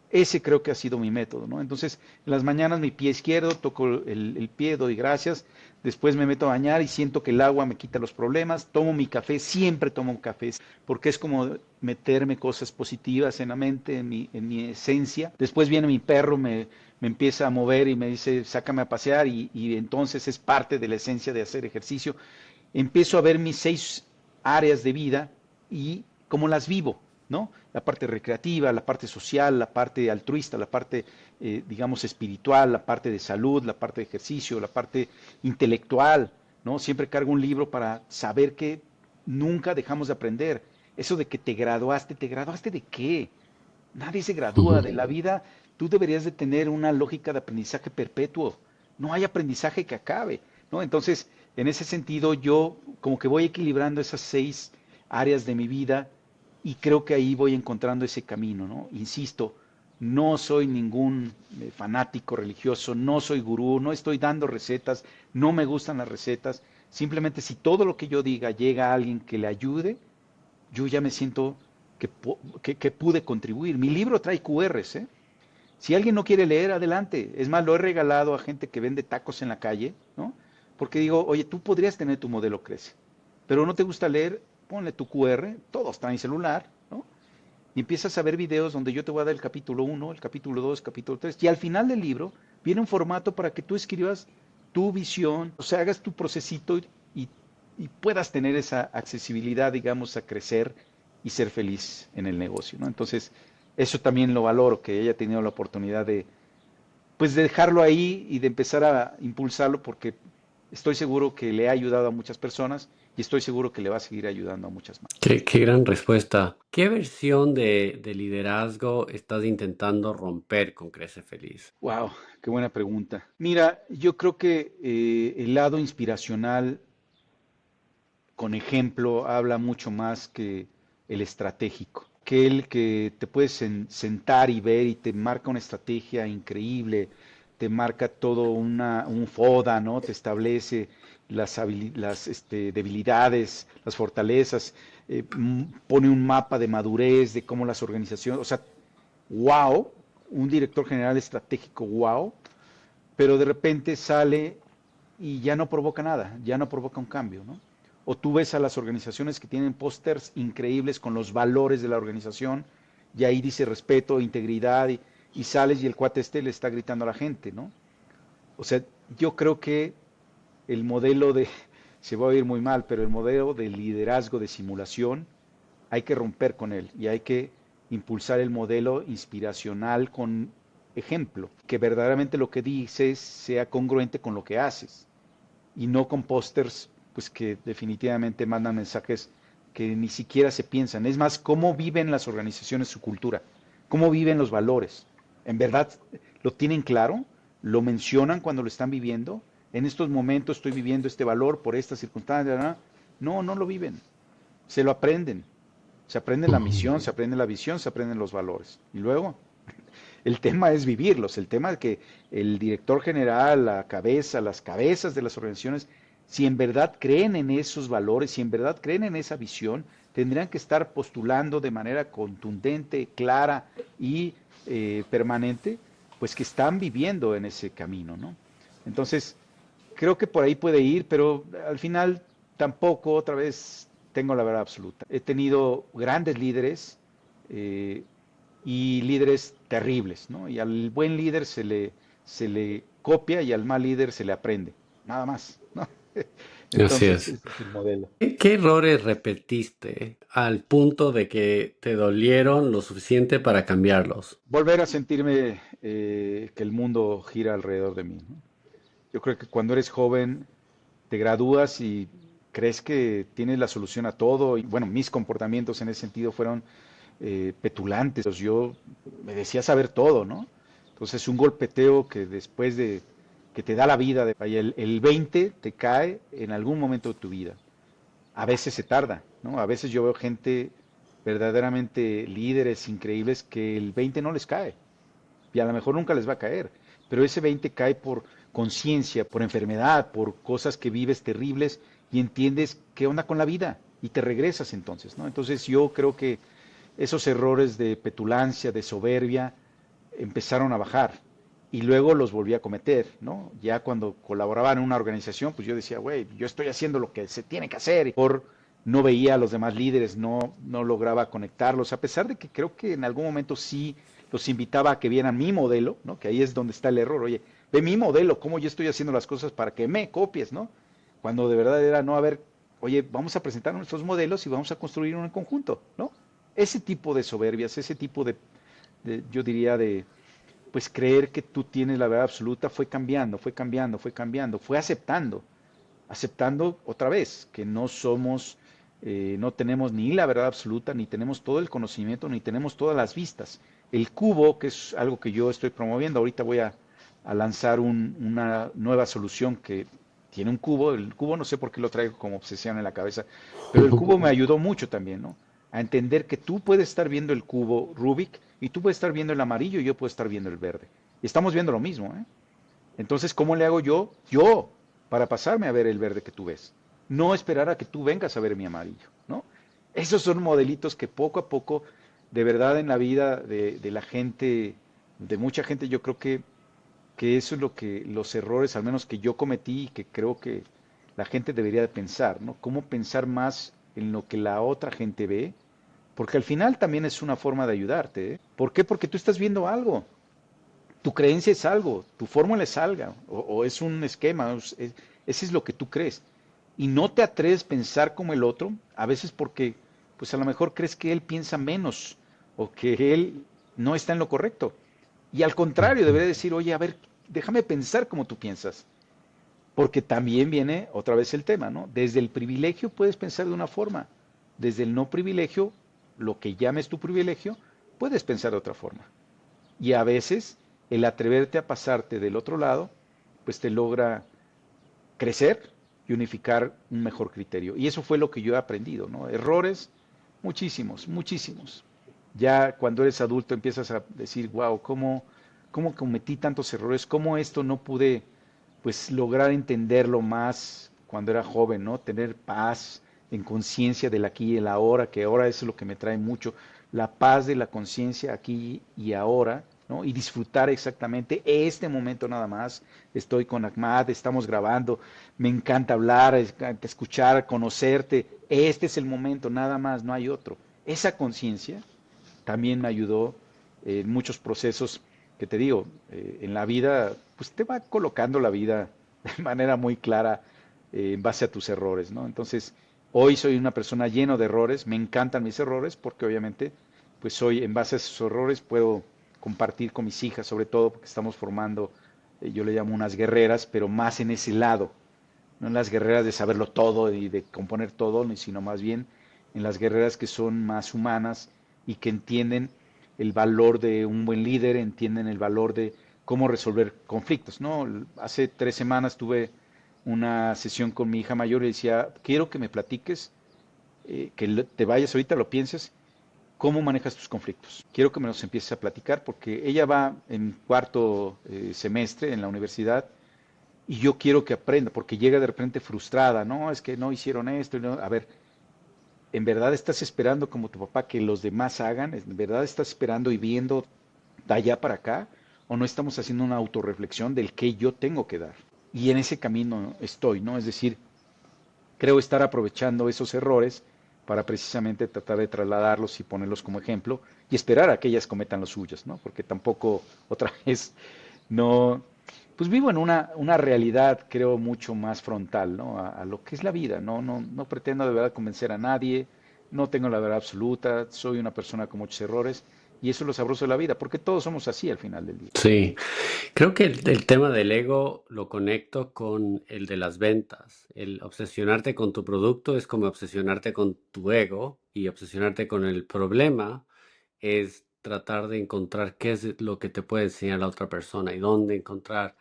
Ese creo que ha sido mi método, ¿no? Entonces, en las mañanas mi pie izquierdo, toco el pie, doy gracias, después me meto a bañar y siento que el agua me quita los problemas, tomo mi café, siempre tomo un café, porque es como meterme cosas positivas en la mente, en mi esencia. Después viene mi perro, me empieza a mover y me dice, sácame a pasear, y entonces es parte de la esencia de hacer ejercicio. Empiezo a ver mis 6 áreas de vida y cómo las vivo, ¿no? La parte recreativa, la parte social, la parte altruista, la parte, digamos, espiritual, la parte de salud, la parte de ejercicio, la parte intelectual, ¿no? Siempre cargo un libro para saber que nunca dejamos de aprender. Eso de que ¿te graduaste de qué? Nadie se gradúa de la vida. Tú deberías de tener una lógica de aprendizaje perpetuo. No hay aprendizaje que acabe, ¿no? Entonces, en ese sentido, yo como que voy equilibrando esas 6 áreas de mi vida y creo que ahí voy encontrando ese camino, ¿no? Insisto, no soy ningún fanático religioso, no soy gurú, no estoy dando recetas, no me gustan las recetas. Simplemente si todo lo que yo diga llega a alguien que le ayude, yo ya me siento que pude contribuir. Mi libro trae QRs, ¿eh? Si alguien no quiere leer, adelante. Es más, lo he regalado a gente que vende tacos en la calle, ¿no? Porque digo, oye, tú podrías tener tu modelo Crece, pero no te gusta leer, ponle tu QR, todos traen celular, ¿no? Y empiezas a ver videos donde yo te voy a dar el capítulo 1, el capítulo 2, el capítulo 3, y al final del libro viene un formato para que tú escribas tu visión, o sea, hagas tu procesito y, y puedas tener esa accesibilidad, digamos, a crecer y ser feliz en el negocio, ¿no? Entonces, eso también lo valoro, que ella ha tenido la oportunidad de, pues, de dejarlo ahí y de empezar a impulsarlo, porque estoy seguro que le ha ayudado a muchas personas y estoy seguro que le va a seguir ayudando a muchas más. Qué gran respuesta. ¿Qué versión de liderazgo estás intentando romper con Crece Feliz? Wow, qué buena pregunta. Mira, yo creo que el lado inspiracional con ejemplo habla mucho más que el estratégico. Que el que te puedes sentar y ver y te marca una estrategia increíble, te marca todo un FODA, ¿no? Te establece las debilidades, las fortalezas, pone un mapa de madurez de cómo las organizaciones, o sea, wow, un director general estratégico, wow, pero de repente sale y ya no provoca nada, ya no provoca un cambio, ¿no? O tú ves a las organizaciones que tienen pósters increíbles con los valores de la organización y ahí dice respeto, integridad y sales y el cuate le está gritando a la gente, ¿no? O sea, yo creo que el modelo de, se va a oír muy mal, pero el modelo de liderazgo de simulación hay que romper con él y hay que impulsar el modelo inspiracional con ejemplo, que verdaderamente lo que dices sea congruente con lo que haces y no con pósters pues que definitivamente mandan mensajes que ni siquiera se piensan. Es más, cómo viven las organizaciones su cultura, cómo viven los valores. ¿En verdad lo tienen claro? ¿Lo mencionan cuando lo están viviendo? En estos momentos estoy viviendo este valor por esta circunstancia, ¿no? No, no lo viven. Se lo aprenden. Se aprende la Ujú. misión, se aprende la visión, se aprenden los valores. Y luego, el tema es vivirlos. El tema es que el director general, la cabeza, las cabezas de las organizaciones, si en verdad creen en esos valores, si en verdad creen en esa visión, tendrían que estar postulando de manera contundente, clara y permanente, pues que están viviendo en ese camino, ¿no? Entonces, creo que por ahí puede ir, pero al final tampoco, otra vez, tengo la verdad absoluta. He tenido grandes líderes eh, y líderes terribles, ¿no? Y al buen líder se le copia y al mal líder se le aprende, nada más, ¿no? Así Entonces, es. ese es el modelo. ¿Qué errores repetiste al punto de que te dolieron lo suficiente para cambiarlos? Volver a sentirme que el mundo gira alrededor de mí, ¿no? Yo creo que cuando eres joven te gradúas y crees que tienes la solución a todo. Y bueno, mis comportamientos en ese sentido fueron petulantes. Pues yo me decía saber todo, ¿no? Entonces un golpeteo que después de que te da la vida, y el 20 te cae en algún momento de tu vida. A veces se tarda, ¿no? A veces yo veo gente verdaderamente líderes increíbles que el 20 no les cae y a lo mejor nunca les va a caer, pero ese 20 cae por conciencia, por enfermedad, por cosas que vives terribles y entiendes qué onda con la vida y te regresas entonces, ¿no? Entonces yo creo que esos errores de petulancia, de soberbia, empezaron a bajar y luego los volví a cometer, ¿no? Ya cuando colaboraba en una organización, pues yo decía, güey, yo estoy haciendo lo que se tiene que hacer y por no veía a los demás líderes, no lograba conectarlos, a pesar de que creo que en algún momento sí los invitaba a que vieran mi modelo, ¿no? Que ahí es donde está el error, oye, ve mi modelo, cómo yo estoy haciendo las cosas para que me copies, ¿no? Cuando de verdad era, no, a ver, oye, vamos a presentar nuestros modelos y vamos a construir uno en conjunto, ¿no? Ese tipo de soberbias, ese tipo yo diría, pues creer que tú tienes la verdad absoluta fue cambiando, fue cambiando, fue cambiando, fue aceptando. aceptando otra vez que no somos, no tenemos ni la verdad absoluta, ni tenemos todo el conocimiento, ni tenemos todas las vistas. El cubo, que es algo que yo estoy promoviendo, ahorita voy a lanzar una nueva solución que tiene un cubo. El cubo no sé por qué lo traigo como obsesión en la cabeza, pero el cubo me ayudó mucho también, ¿no? A entender que tú puedes estar viendo el cubo Rubik y tú puedes estar viendo el amarillo y yo puedo estar viendo el verde. Y estamos viendo lo mismo, ¿eh? Entonces, ¿cómo le hago yo? Yo, para pasarme a ver el verde que tú ves. No esperar a que tú vengas a ver mi amarillo, ¿no? Esos son modelitos que poco a poco, de verdad en la vida de la gente, de mucha gente, yo creo que eso es lo que los errores, al menos que yo cometí y que creo que la gente debería de pensar, ¿no? Cómo pensar más en lo que la otra gente ve, porque al final también es una forma de ayudarte, ¿eh? ¿Por qué? Porque tú estás viendo algo, tu creencia es algo, tu fórmula es algo, o es un esquema, ese es lo que tú crees. Y no te atreves a pensar como el otro, a veces porque, pues a lo mejor crees que él piensa menos o que él no está en lo correcto. Y al contrario, debería decir, oye, a ver, déjame pensar como tú piensas. Porque también viene otra vez el tema, ¿no? Desde el privilegio puedes pensar de una forma, desde el no privilegio, lo que llames tu privilegio, puedes pensar de otra forma. Y a veces el atreverte a pasarte del otro lado, pues te logra crecer y unificar un mejor criterio. Y eso fue lo que yo he aprendido, ¿no? Errores, muchísimos, muchísimos. Ya cuando eres adulto empiezas a decir, wow, ¿cómo cometí tantos errores? ¿Cómo esto no pude, pues, lograr entenderlo más cuando era joven, ¿no? Tener paz en conciencia del aquí y el ahora, que ahora eso es lo que me trae mucho, la paz de la conciencia aquí y ahora, ¿no? Y disfrutar exactamente este momento nada más. Estoy con Ahmad, estamos grabando, me encanta hablar, escuchar, conocerte. Este es el momento, nada más, no hay otro. Esa conciencia también me ayudó en muchos procesos que te digo, en la vida, pues te va colocando la vida de manera muy clara en base a tus errores, ¿no? Entonces, hoy soy una persona lleno de errores, me encantan mis errores porque obviamente, pues soy, en base a esos errores, puedo compartir con mis hijas, sobre todo porque estamos formando, yo le llamo unas guerreras, pero más en ese lado, no en las guerreras de saberlo todo y de componer todo, sino más bien en las guerreras que son más humanas y que entienden el valor de un buen líder, entienden el valor de cómo resolver conflictos, ¿no? Hace 3 semanas tuve una sesión con mi hija mayor y decía, quiero que me platiques, que te vayas ahorita, lo pienses, cómo manejas tus conflictos. Quiero que me los empieces a platicar porque ella va en cuarto semestre en la universidad y yo quiero que aprenda, porque llega de repente frustrada, no, es que no hicieron esto. No. A ver, ¿en verdad estás esperando como tu papá que los demás hagan? ¿En verdad estás esperando y viendo de allá para acá? ¿O no estamos haciendo una autorreflexión del que yo tengo que dar? Y en ese camino estoy, ¿no? Es decir, creo estar aprovechando esos errores para precisamente tratar de trasladarlos y ponerlos como ejemplo y esperar a que ellas cometan los suyos, ¿no? Porque tampoco, otra vez, no, pues vivo en una realidad, creo, mucho más frontal, ¿no? A lo que es la vida, no pretendo de verdad convencer a nadie, no tengo la verdad absoluta, soy una persona con muchos errores y eso es lo sabroso de la vida, porque todos somos así al final del día. Sí, creo que el tema del ego lo conecto con el de las ventas. El obsesionarte con tu producto es como obsesionarte con tu ego y obsesionarte con el problema es tratar de encontrar qué es lo que te puede enseñar la otra persona y dónde encontrar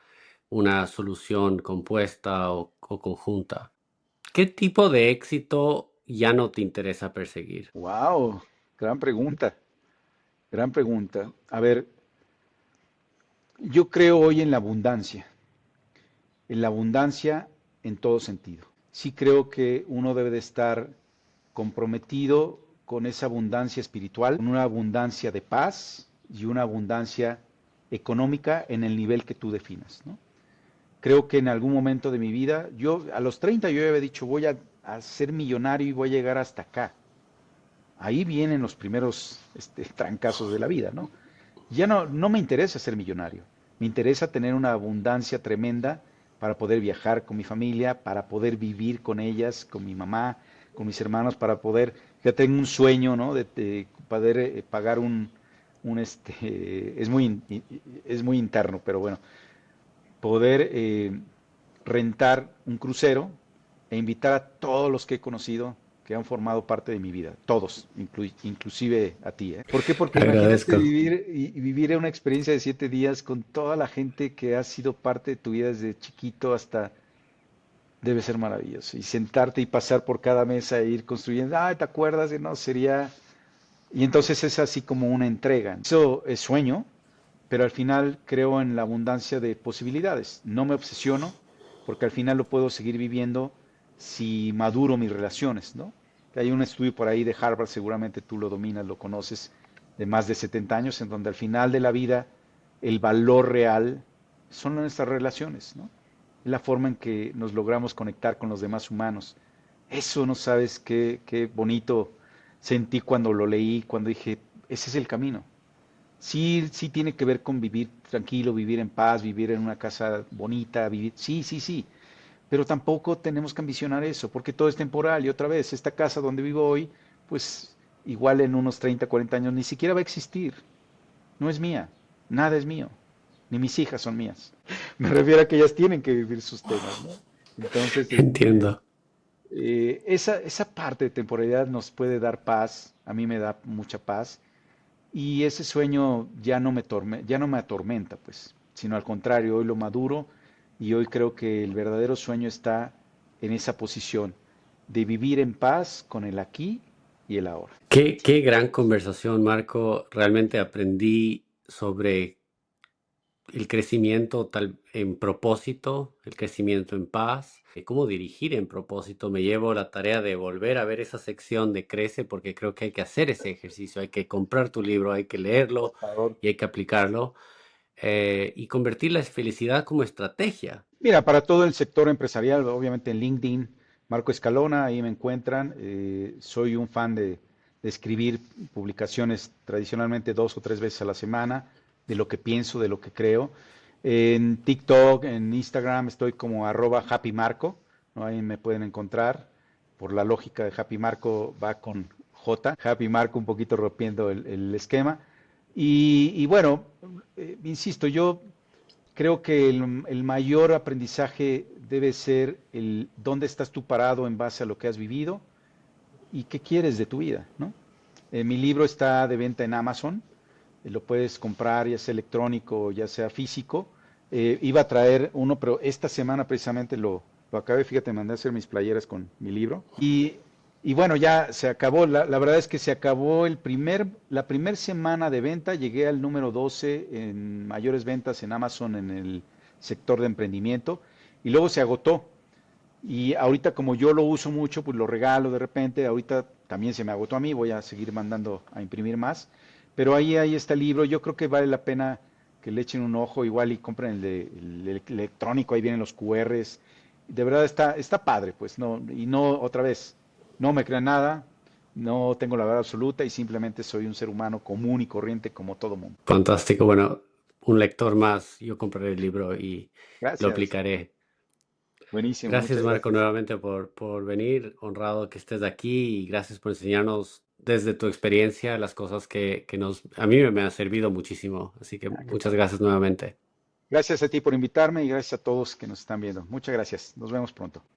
una solución compuesta o conjunta. ¿Qué tipo de éxito ya no te interesa perseguir? Wow, gran pregunta, gran pregunta. A ver, yo creo hoy en la abundancia en todo sentido. Sí creo que uno debe de estar comprometido con esa abundancia espiritual, con una abundancia de paz y una abundancia económica en el nivel que tú definas, ¿no? Creo que en algún momento de mi vida, yo a los 30 yo había dicho voy a ser millonario y voy a llegar hasta acá. Ahí vienen los primeros trancazos de la vida, ¿no? Ya no me interesa ser millonario, me interesa tener una abundancia tremenda para poder viajar con mi familia, para poder vivir con ellas, con mi mamá, con mis hermanos, para poder, ya tengo un sueño, ¿no? De poder pagar es muy interno, pero bueno, poder rentar un crucero e invitar a todos los que he conocido que han formado parte de mi vida, todos, inclusive a ti, ¿eh? ¿Por qué? Porque imagínate Agradezco. vivir y vivir una experiencia de 7 días con toda la gente que ha sido parte de tu vida desde chiquito hasta debe ser maravilloso. Y sentarte y pasar por cada mesa e ir construyendo, ay, ¿te acuerdas de no? Sería. Y entonces es así como una entrega. Eso es sueño, pero al final creo en la abundancia de posibilidades. No me obsesiono, porque al final lo puedo seguir viviendo si maduro mis relaciones, ¿no? Hay un estudio por ahí de Harvard, seguramente tú lo dominas, lo conoces, de más de 70 años, en donde al final de la vida el valor real son nuestras relaciones, ¿no? Es la forma en que nos logramos conectar con los demás humanos. Eso no sabes qué bonito sentí cuando lo leí, cuando dije, ese es el camino. Sí, sí tiene que ver con vivir tranquilo, vivir en paz, vivir en una casa bonita, vivir, sí, sí, sí, pero tampoco tenemos que ambicionar eso, porque todo es temporal y otra vez, esta casa donde vivo hoy, pues igual en unos 30, 40 años ni siquiera va a existir, no es mía, nada es mío, ni mis hijas son mías. Me refiero a que ellas tienen que vivir sus temas, ¿no? Entonces, Entiendo. esa parte de temporalidad nos puede dar paz, a mí me da mucha paz, y ese sueño ya no me atormenta, pues, sino al contrario, hoy lo maduro y hoy creo que el verdadero sueño está en esa posición de vivir en paz con el aquí y el ahora. Qué gran conversación, Marco. Realmente aprendí sobre el crecimiento tal, en propósito, el crecimiento en paz, cómo dirigir en propósito. Me llevo la tarea de volver a ver esa sección de Crece porque creo que hay que hacer ese ejercicio, hay que comprar tu libro, hay que leerlo Por favor. y hay que aplicarlo y convertir la felicidad como estrategia. Mira, para todo el sector empresarial, obviamente en LinkedIn, Marco Escalona, ahí me encuentran. Soy un fan de escribir publicaciones tradicionalmente 2 o 3 veces a la semana, de lo que pienso, de lo que creo. En TikTok, en Instagram, estoy como @happymarco, ¿no? Ahí me pueden encontrar. Por la lógica de Happy Marco va con J, Happy Marco un poquito rompiendo el esquema. Y bueno, insisto, yo creo que el mayor aprendizaje debe ser el dónde estás tú parado en base a lo que has vivido y qué quieres de tu vida, ¿no? Mi libro está de venta en Amazon, lo puedes comprar ya sea electrónico o ya sea físico. Iba a traer uno, pero esta semana precisamente lo acabé, fíjate, mandé a hacer mis playeras con mi libro. Y bueno, ya se acabó, la verdad es que se acabó la primera semana de venta, llegué al número 12 en mayores ventas en Amazon en el sector de emprendimiento y luego se agotó. Y ahorita como yo lo uso mucho, pues lo regalo de repente, ahorita también se me agotó a mí, voy a seguir mandando a imprimir más, pero ahí está el libro, yo creo que vale la pena que le echen un ojo, igual y compren el electrónico, ahí vienen los QRs, de verdad está padre, pues no, y no, otra vez, no me crean nada, no tengo la verdad absoluta y simplemente soy un ser humano común y corriente como todo mundo. Fantástico. Bueno, un lector más. Yo compraré el libro y lo Gracias, aplicaré. buenísimo, Gracias, muchas Marco, gracias. nuevamente por venir. Honrado que estés aquí y gracias por enseñarnos desde tu experiencia las cosas a mí me han servido muchísimo. Así que Ah, qué muchas padre. gracias nuevamente. Gracias a ti por invitarme y gracias a todos que nos están viendo. Muchas gracias. Nos vemos pronto.